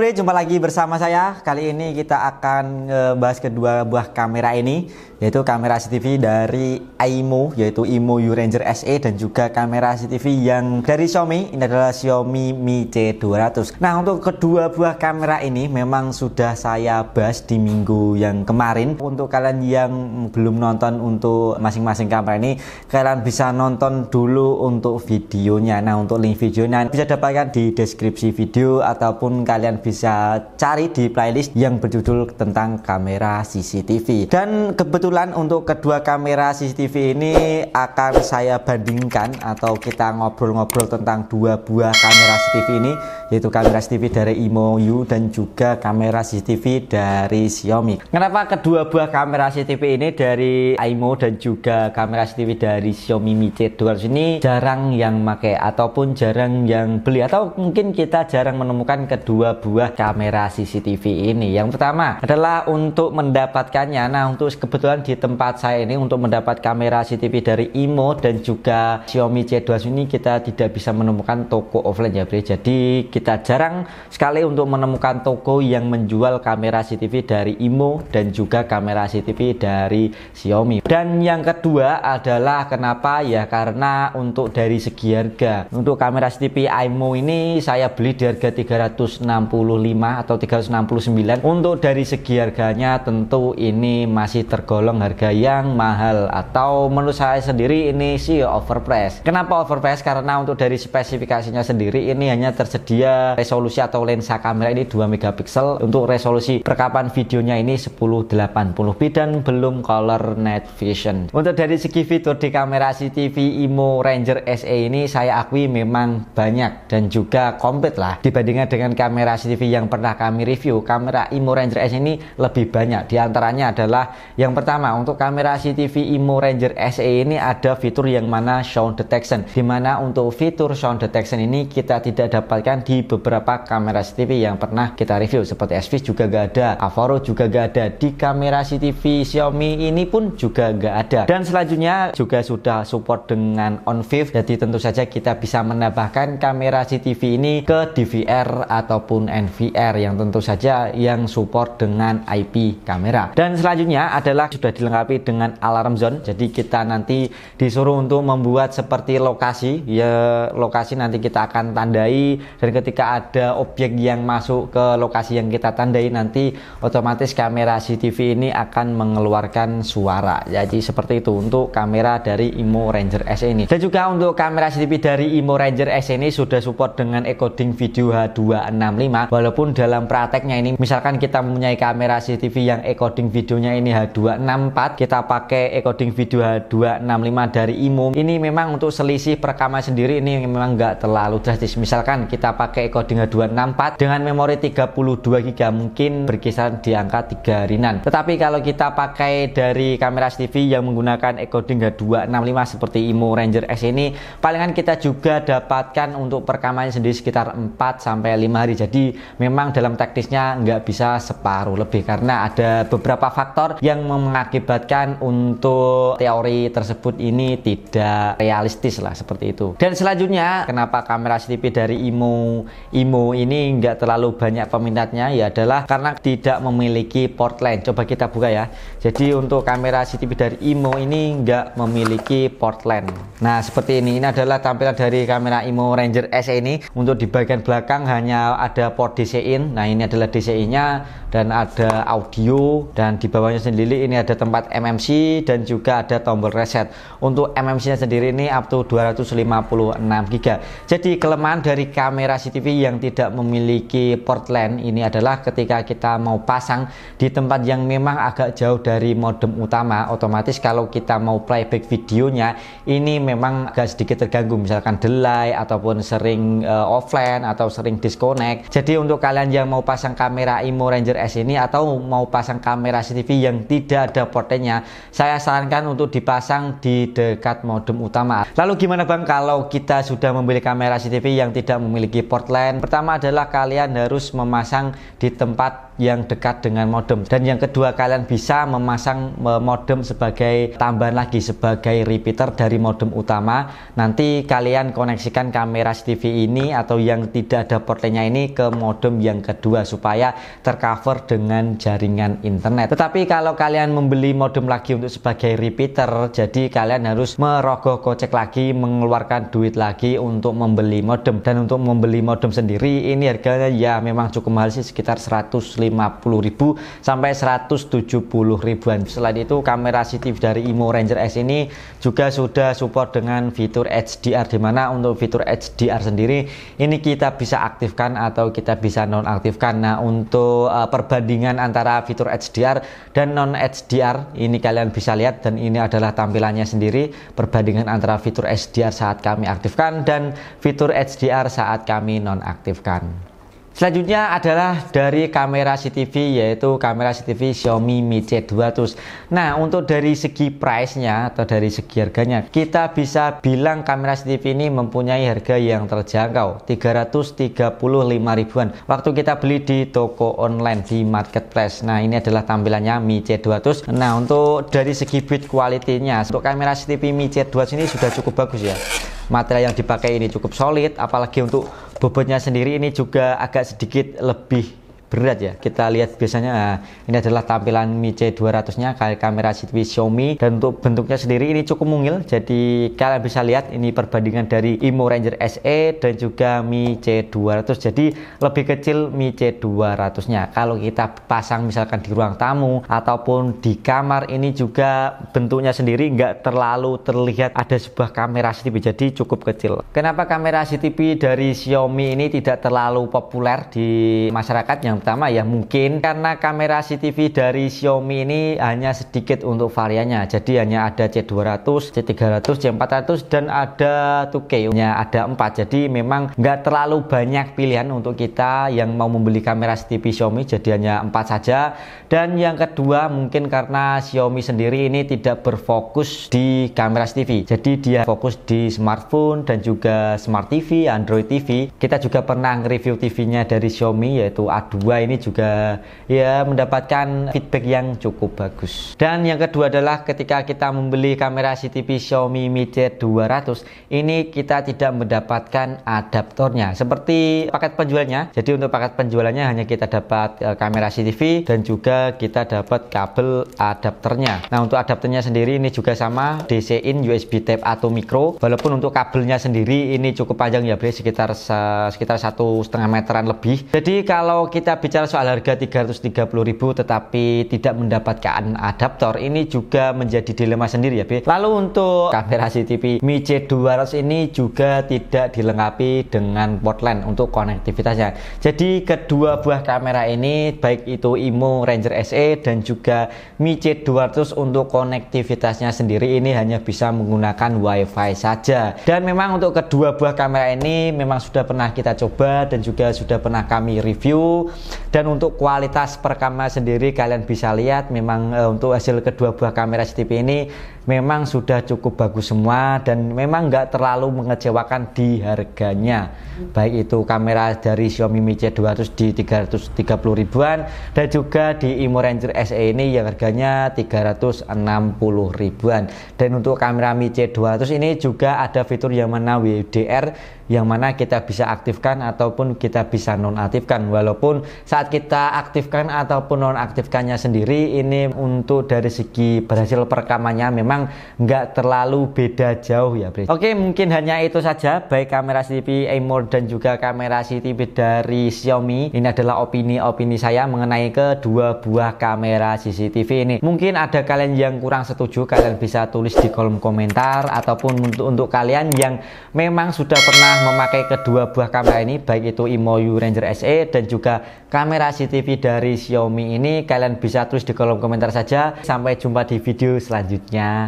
Bre, jumpa lagi bersama saya. Kali ini kita akan bahas kedua buah kamera ini, yaitu kamera CCTV dari AIMO, yaitu AIMO Uranger SE, dan juga kamera CCTV yang dari Xiaomi. Ini adalah Xiaomi Mi C200. Nah, untuk kedua buah kamera ini memang sudah saya bahas di minggu yang kemarin. Untuk kalian yang belum nonton untuk masing-masing kamera ini, kalian bisa nonton dulu untuk videonya. Nah, untuk link videonya bisa dapatkan di deskripsi video, ataupun kalian bisa cari di playlist yang berjudul tentang kamera CCTV. Dan kebetulan untuk kedua kamera CCTV ini akan saya bandingkan, atau kita ngobrol-ngobrol tentang dua buah kamera CCTV ini, yaitu kamera CCTV dari AIMO U dan juga kamera CCTV dari Xiaomi. Kenapa kedua buah kamera CCTV ini dari AIMO dan juga kamera CCTV dari Xiaomi Mi C200 ini jarang yang pakai ataupun jarang yang beli, atau mungkin kita jarang menemukan kedua buah kamera CCTV ini? Yang pertama adalah untuk mendapatkannya. Nah, untuk kebetulan di tempat saya ini untuk mendapat kamera CCTV dari AIMO dan juga Xiaomi C200 ini kita tidak bisa menemukan toko offline ya Bre. Jadi kita jarang sekali untuk menemukan toko yang menjual kamera CCTV dari AIMO dan juga kamera CCTV dari Xiaomi. Dan yang kedua adalah kenapa ya, karena untuk dari segi harga. Untuk kamera CCTV AIMO ini saya beli di harga 365 atau 369. Untuk dari segi harganya tentu ini masih tergolong harga yang mahal, atau menurut saya sendiri ini sih overpriced. Kenapa overpriced? Karena untuk dari spesifikasinya sendiri ini hanya tersedia resolusi atau lensa kamera ini 2 megapiksel. Untuk resolusi perekaman videonya ini 1080p dan belum color night vision. Untuk dari segi fitur di kamera CCTV AIMO Ranger SE ini saya akui memang banyak dan juga komplit lah dibandingkan dengan kamera CCTV yang pernah kami review. Kamera AIMO Ranger SE ini lebih banyak. Di antaranya adalah yang pertama, untuk kamera CCTV AIMO Ranger SE ini ada fitur yang mana sound detection, dimana untuk fitur sound detection ini kita tidak dapatkan di beberapa kamera CCTV yang pernah kita review, seperti SVIS juga gak ada, Avaro juga gak ada, di kamera CCTV Xiaomi ini pun juga gak ada. Dan selanjutnya juga sudah support dengan OnVIF, jadi tentu saja kita bisa menambahkan kamera CCTV ini ke DVR ataupun NVR yang tentu saja yang support dengan IP kamera. Dan selanjutnya adalah sudah dilengkapi dengan alarm zone, jadi kita nanti disuruh untuk membuat seperti lokasi ya, lokasi nanti kita akan tandai, dan ketika ada objek yang masuk ke lokasi yang kita tandai nanti otomatis kamera CCTV ini akan mengeluarkan suara. Jadi seperti itu untuk kamera dari AIMO Ranger SE ini. Dan juga untuk kamera CCTV dari AIMO Ranger SE ini sudah support dengan encoding video H265, walaupun dalam prakteknya ini misalkan kita mempunyai kamera CCTV yang encoding videonya ini H264, kita pakai encoding video H265 dari AIMO, ini memang untuk selisih perekaman sendiri ini memang nggak terlalu drastis. Misalkan kita pakai encoding H264 dengan memori 32 GB mungkin berkisar di angka 3 harian. Tetapi kalau kita pakai dari kamera CCTV yang menggunakan encoding H265 seperti AIMO Ranger S ini, palingan kita juga dapatkan untuk perekamannya sendiri sekitar 4-5 hari. Jadi memang dalam teknisnya nggak bisa separuh lebih, karena ada beberapa faktor yang mengakibatkan untuk teori tersebut ini tidak realistis lah, seperti itu. Dan selanjutnya kenapa kamera CCTV dari AIMO ini nggak terlalu banyak peminatnya, ya adalah karena tidak memiliki port LAN. Coba kita buka ya. Jadi untuk kamera CCTV dari AIMO ini nggak memiliki port LAN. Nah, seperti ini adalah tampilan dari kamera AIMO Ranger SE ini. Untuk di bagian belakang hanya ada port DC in. Nah, ini adalah DCI nya dan ada audio, dan di bawahnya sendiri ini ada tempat MMC dan juga ada tombol reset. Untuk MMC nya sendiri ini up to 256 GB. Jadi kelemahan dari kamera CCTV yang tidak memiliki port LAN ini adalah ketika kita mau pasang di tempat yang memang agak jauh dari modem utama, otomatis kalau kita mau playback videonya ini memang agak sedikit terganggu, misalkan delay ataupun sering offline atau sering disconnect. Jadi untuk kalian yang mau pasang kamera AIMO Ranger S ini atau mau pasang kamera CCTV yang tidak ada portnya, saya sarankan untuk dipasang di dekat modem utama. Lalu gimana Bang kalau kita sudah membeli kamera CCTV yang tidak memiliki port LAN? Pertama adalah kalian harus memasang di tempat yang dekat dengan modem. Dan yang kedua, kalian bisa memasang modem sebagai tambahan lagi, sebagai repeater dari modem utama. Nanti kalian koneksikan kamera CCTV ini atau yang tidak ada port lainnya ini ke modem yang kedua supaya tercover dengan jaringan internet. Tetapi kalau kalian membeli modem lagi untuk sebagai repeater, jadi kalian harus merogoh kocek lagi, mengeluarkan duit lagi untuk membeli modem. Dan untuk membeli modem sendiri ini harganya ya memang cukup mahal sih, sekitar 150.000 sampai 170.000-an. Selain itu, kamera CCTV dari IMO Ranger S ini juga sudah support dengan fitur HDR, dimana untuk fitur HDR sendiri ini kita bisa aktifkan atau kita bisa nonaktifkan. Nah, untuk perbandingan antara fitur HDR dan non HDR ini kalian bisa lihat, dan ini adalah tampilannya sendiri, perbandingan antara fitur HDR saat kami aktifkan dan fitur HDR saat kami nonaktifkan. Selanjutnya adalah dari kamera CCTV, yaitu kamera CCTV Xiaomi Mi C200. Nah, untuk dari segi price-nya atau dari segi harganya, kita bisa bilang kamera CCTV ini mempunyai harga yang terjangkau, 335.000-an. Waktu kita beli di toko online, di marketplace. Nah, ini adalah tampilannya Mi C200. Nah, untuk dari segi build quality-nya, untuk kamera CCTV Mi C200 ini sudah cukup bagus ya. Material yang dipakai ini cukup solid, apalagi untuk bobotnya sendiri ini juga agak sedikit lebih berat ya. Kita lihat biasanya, nah, ini adalah tampilan Mi C200 nya kamera CCTV Xiaomi, dan untuk bentuknya sendiri ini cukup mungil. Jadi kalian bisa lihat ini perbandingan dari IMO Ranger SE dan juga Mi C200. Jadi lebih kecil Mi C200 nya. Kalau kita pasang misalkan di ruang tamu ataupun di kamar, ini juga bentuknya sendiri nggak terlalu terlihat ada sebuah kamera CCTV, jadi cukup kecil. Kenapa kamera CCTV dari Xiaomi ini tidak terlalu populer di masyarakat? Yang pertama ya mungkin karena kamera CCTV dari Xiaomi ini hanya sedikit untuk variannya. Jadi hanya ada C200, C300, C400 dan ada 2K, hanya ada 4. Jadi memang nggak terlalu banyak pilihan untuk kita yang mau membeli kamera CCTV Xiaomi, jadi hanya 4 saja. Dan yang kedua mungkin karena Xiaomi sendiri ini tidak berfokus di kamera CCTV, jadi dia fokus di smartphone dan juga smart TV, Android TV. Kita juga pernah nge-review TV-nya dari Xiaomi, yaitu A2. Ini juga ya mendapatkan feedback yang cukup bagus. Dan yang kedua adalah ketika kita membeli kamera CCTV Xiaomi Mi C200 ini kita tidak mendapatkan adaptornya seperti paket penjualnya. Jadi untuk paket penjualannya hanya kita dapat kamera CCTV dan juga kita dapat kabel adapternya. Nah, untuk adapternya sendiri ini juga sama, DC in, USB Type A atau micro. Walaupun untuk kabelnya sendiri ini cukup panjang ya, sekitar 1,5 meteran lebih. Jadi kalau kita bicara soal harga 330.000 tetapi tidak mendapatkan adaptor, ini juga menjadi dilema sendiri ya, Lalu untuk kamera CCTV Mi C200 ini juga tidak dilengkapi dengan port LAN untuk konektivitasnya. Jadi kedua buah kamera ini, baik itu IMO Ranger SE dan juga Mi C200, untuk konektivitasnya sendiri ini hanya bisa menggunakan WiFi saja. Dan memang untuk kedua buah kamera ini memang sudah pernah kita coba dan juga sudah pernah kami review. Dan untuk kualitas perekaman sendiri kalian bisa lihat memang untuk hasil kedua buah kamera CCTV ini memang sudah cukup bagus semua dan memang nggak terlalu mengecewakan di harganya. Baik itu kamera dari Xiaomi Mi C200 di 330.000-an dan juga di IMO Ranger SE ini yang harganya 360.000-an. Dan untuk kamera Mi C200 ini juga ada fitur yang mana WDR, yang mana kita bisa aktifkan ataupun kita bisa nonaktifkan. Walaupun saat kita aktifkan ataupun nonaktifkannya sendiri ini untuk dari segi berhasil perekamannya memang nggak terlalu beda jauh ya, Bre. Oke, mungkin hanya itu saja baik kamera CCTV IMO dan juga kamera CCTV dari Xiaomi. Ini adalah opini saya mengenai kedua buah kamera CCTV ini. Mungkin ada kalian yang kurang setuju, kalian bisa tulis di kolom komentar, ataupun untuk kalian yang memang sudah pernah memakai kedua buah kamera ini, baik itu IMO Ranger SE dan juga kamera CCTV dari Xiaomi ini, kalian bisa tulis di kolom komentar saja. Sampai jumpa di video selanjutnya.